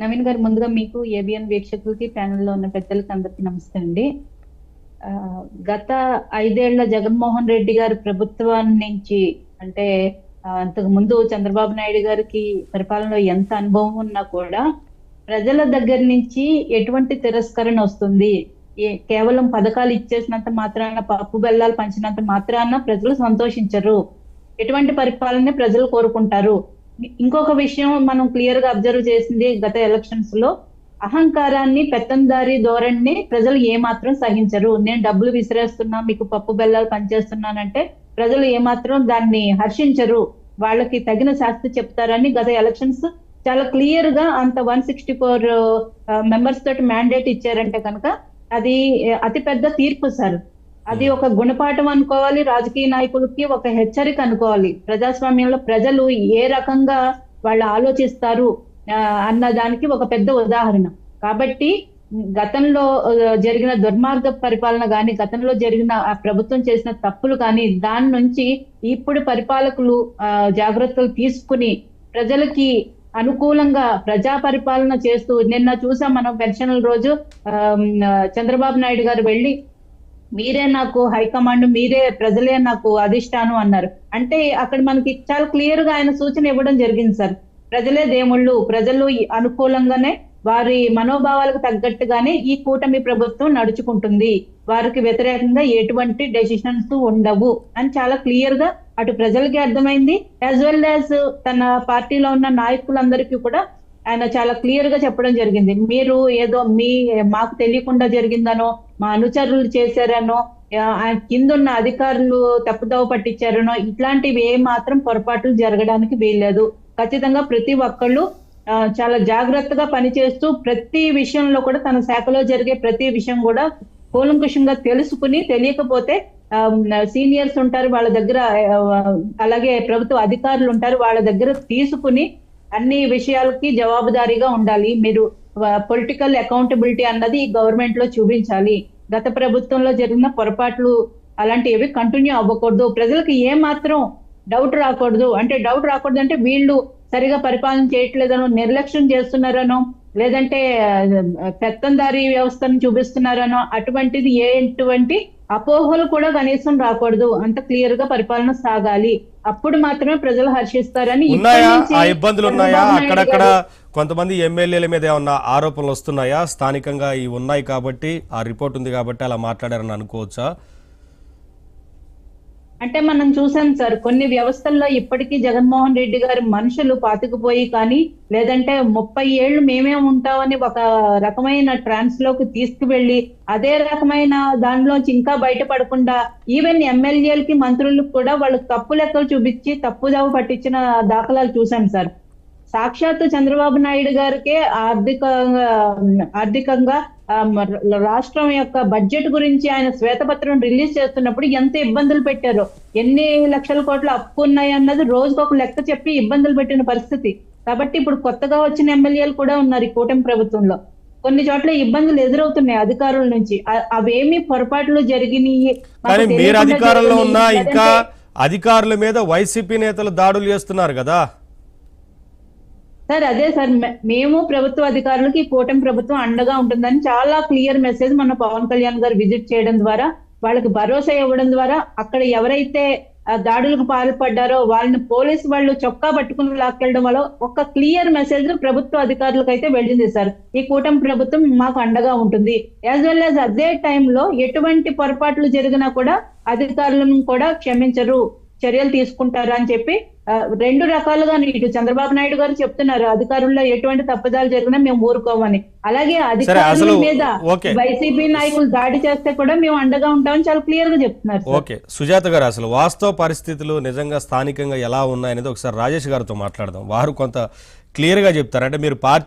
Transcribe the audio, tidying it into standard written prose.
నవీన్ గారు, ముందుగా మీకు, ఏబిఎన్ వీక్షకులకి, ప్యానెల్లో ఉన్న పెద్దలకి అందరికీ నమస్తే అండి. ఆ, గత 5 ఏళ్ల జగన్మోహన్ రెడ్డి గారి ప్రభుత్వం నుంచి అంటే అంతకు ముందు చంద్రబాబు నాయుడు గారికి పరిపాలనలో ఎంత అనుభవం ఉన్నా కూడా ప్రజల దగ్గర నుంచి ఎటువంటి తిరస్కరణ వస్తుంది? కేవలం పథకాలు ఇచ్చేసినంత మాత్రాన, పప్పు బెల్లాలు పంచినంత మాత్రాన ప్రజలు సంతోషించరు. ఎటువంటి పరిపాలన ప్రజలు కోరుకుంటారు? ఇంకొక విషయం మనం క్లియర్ గా అబ్జర్వ్ చేసింది గత ఎలక్షన్స్ లో, అహంకారాన్ని, పెత్తందారి ధోరణిని ప్రజలు ఏమాత్రం సహించరు. నేను డబ్బులు విసిరేస్తున్నా, మీకు పప్పు బెల్లాలు పనిచేస్తున్నానంటే ప్రజలు ఏమాత్రం దాన్ని హర్షించరు. వాళ్ళకి తగిన శాస్తి చెప్తారని గత ఎలక్షన్స్ చాలా క్లియర్ గా, అంత 164 మెంబర్స్ తోటి మ్యాండేట్ ఇచ్చారంటే కనుక అది అతి పెద్ద తీర్పు సార్. అది ఒక గుణపాఠం అనుకోవాలి, రాజకీయ నాయకులకి ఒక హెచ్చరిక అనుకోవాలి. ప్రజాస్వామ్యంలో ప్రజలు ఏ రకంగా వాళ్ళు ఆలోచిస్తారు అన్న దానికి ఒక పెద్ద ఉదాహరణ. కాబట్టి గతంలో జరిగిన దుర్మార్గ పరిపాలన కానీ, గతంలో జరిగిన ఆ ప్రభుత్వం చేసిన తప్పులు కానీ, దాని నుంచి ఇప్పుడు పరిపాలకులు జాగ్రత్తలు తీసుకుని ప్రజలకి అనుకూలంగా ప్రజా పరిపాలన చేస్తూ, నిన్న చూసాం మనం పెన్షన్ల రోజు చంద్రబాబు నాయుడు గారు వెళ్ళి మీరే నాకు హైకమాండ్, మీరే ప్రజలే నాకు అధిష్టానం అన్నారు. అంటే అక్కడ మనకి చాలా క్లియర్ గా ఆయన సూచన ఇవ్వడం జరిగింది సార్. ప్రజలే దేవుళ్ళు, ప్రజలు అనుకూలంగానే, వారి మనోభావాలకు తగ్గట్టుగానే ఈ కూటమి ప్రభుత్వం నడుచుకుంటుంది, వారికి వ్యతిరేకంగా ఎటువంటి డెసిషన్స్ ఉండవు అని చాలా క్లియర్ గా అటు ప్రజలకి అర్థమైంది, యాజ్ వెల్ యాజ్ తన పార్టీలో ఉన్న నాయకులందరికీ కూడా ఆయన చాలా క్లియర్ గా చెప్పడం జరిగింది. మీరు ఏదో మాకు తెలియకుండా జరిగిందనో, మా అనుచరులు చేశారనో, ఆయన కింద ఉన్న అధికారులు తప్పుదోవ పట్టించారనో, ఇట్లాంటివి ఏ మాత్రం పొరపాట్లు జరగడానికి వీల్లేదు. ఖచ్చితంగా ప్రతి ఒక్కళ్ళు చాలా జాగ్రత్తగా పనిచేస్తూ ప్రతి విషయంలో కూడా, తన శాఖలో జరిగే ప్రతి విషయం కూడా కూలంకుషంగా తెలుసుకుని, తెలియకపోతే సీనియర్స్ ఉంటారు వాళ్ళ దగ్గర, అలాగే ప్రభుత్వ అధికారులు ఉంటారు వాళ్ళ దగ్గర తీసుకుని అన్ని విషయాలకి జవాబుదారీగా ఉండాలి. మీరు పొలిటికల్ అకౌంటబిలిటీ అన్నది గవర్నమెంట్ లో చూపించాలి. గత ప్రభుత్వంలో జరిగిన పొరపాట్లు అలాంటివి కంటిన్యూ అవ్వకూడదు. ప్రజలకు ఏ మాత్రం డౌట్ రాకూడదు. అంటే డౌట్ రాకూడదు అంటే వీళ్ళు సరిగా పరిపాలన చేయట్లేదనో, నిర్లక్ష్యం చేస్తున్నారనో, లేదంటే పెత్తందారీ వ్యవస్థను చూపిస్తున్నారనో, అటువంటిది ఎటువంటి అపోహలు కూడా కనీసం రాకూడదు. అంత క్లియర్ గా పరిపాలన సాగాలి. అప్పుడు మాత్రమే ప్రజలు హర్షిస్తారని. ఆ ఇబ్బందులు ఉన్నాయా? అక్కడక్కడ కొంతమంది ఎమ్మెల్యేల మీద ఏమన్నా ఆరోపణలు వస్తున్నాయా? స్థానికంగా ఇవి ఉన్నాయి కాబట్టి, ఆ రిపోర్ట్ ఉంది కాబట్టి అలా మాట్లాడారని అనుకోవచ్చా? అంటే మనం చూసాం సార్, కొన్ని వ్యవస్థల్లో ఇప్పటికీ జగన్మోహన్ రెడ్డి గారి మనుషులు పాతుకుపోయి కానీ, లేదంటే 30 ఏళ్లు మేమే ఉంటామని ఒక రకమైన ట్రాన్స్ లోకి తీసుకువెళ్లి, అదే రకమైన దానిలోంచి ఇంకా బయటపడకుండా ఈవెన్ ఎమ్మెల్యేలకి, మంత్రులకు కూడా వాళ్ళు తప్పు లెక్కలు చూపించి తప్పుదావ పట్టించిన దాఖలాలు చూసాం సార్. సాక్షాత్తు చంద్రబాబు నాయుడు గారికే ఆర్థికంగా రాష్ట్రం యొక్క బడ్జెట్ గురించి ఆయన శ్వేతపత్రం రిలీజ్ చేస్తున్నప్పుడు ఎంత ఇబ్బందులు పెట్టారో, ఎన్ని లక్షల కోట్ల అప్పు ఉన్నాయి అన్నది రోజుకొక లెక్క చెప్పి ఇబ్బందులు పెట్టిన పరిస్థితి. కాబట్టి ఇప్పుడు కొత్తగా వచ్చిన ఎమ్మెల్యేలు కూడా ఉన్నారు ఈ కూటమి ప్రభుత్వంలో. కొన్ని చోట్ల ఇబ్బందులు ఎదురవుతున్నాయి అధికారుల నుంచి. అవేమి పొరపాట్లు జరిగినాయి కానీ మీరు అధికారంలో ఉన్నా ఇంకా అధికారుల మీద వైసీపీ నేతలు దాడులు చేస్తున్నారు కదా సార్? అదే సార్, మేము ప్రభుత్వ అధికారులకి కూటమి ప్రభుత్వం అండగా ఉంటుందని చాలా క్లియర్ మెసేజ్ మన పవన్ కళ్యాణ్ గారు విజిట్ చేయడం ద్వారా, వాళ్ళకి భరోసా ఇవ్వడం ద్వారా, అక్కడ ఎవరైతే దాడులకు పాల్పడ్డారో వాళ్ళని పోలీసు వాళ్ళు చొక్కా పట్టుకుని లాక్కెళ్ళడం వల్ల ఒక క్లియర్ మెసేజ్ ప్రభుత్వ అధికారులకు అయితే వెళ్ళింది సార్. ఈ కూటమి ప్రభుత్వం మాకు అండగా ఉంటుంది. యాజ్ వెల్ యాజ్ అదే టైంలో ఎటువంటి పొరపాట్లు జరిగినా కూడా అధికారులను కూడా క్షమించరు, చర్యలు తీసుకుంటారు అని చెప్పి రెండు రకాలుగా ఇటు చంద్రబాబు నాయుడు గారు చెప్తున్నారు, అధికారుల్లో ఎటువంటి తప్పుదాలు జరిగినా మేము ఊరుకోమని. అలాగే అధికారుల మీద వైసీపీ నాయకులు దాడి చేస్తే కూడా మేము అండగా ఉంటామని చాలా క్లియర్ గా చెప్తున్నారు. ఓకే సుజాత గారు, అసలు వాస్తవ పరిస్థితులు నిజంగా స్థానికంగా ఎలా ఉన్నాయనేది ఒకసారి రాజేష్ గారితో మాట్లాడదాం. వారు కొంత క్లియర్ గా చెప్తారు. అంటే మీరు పార్టీ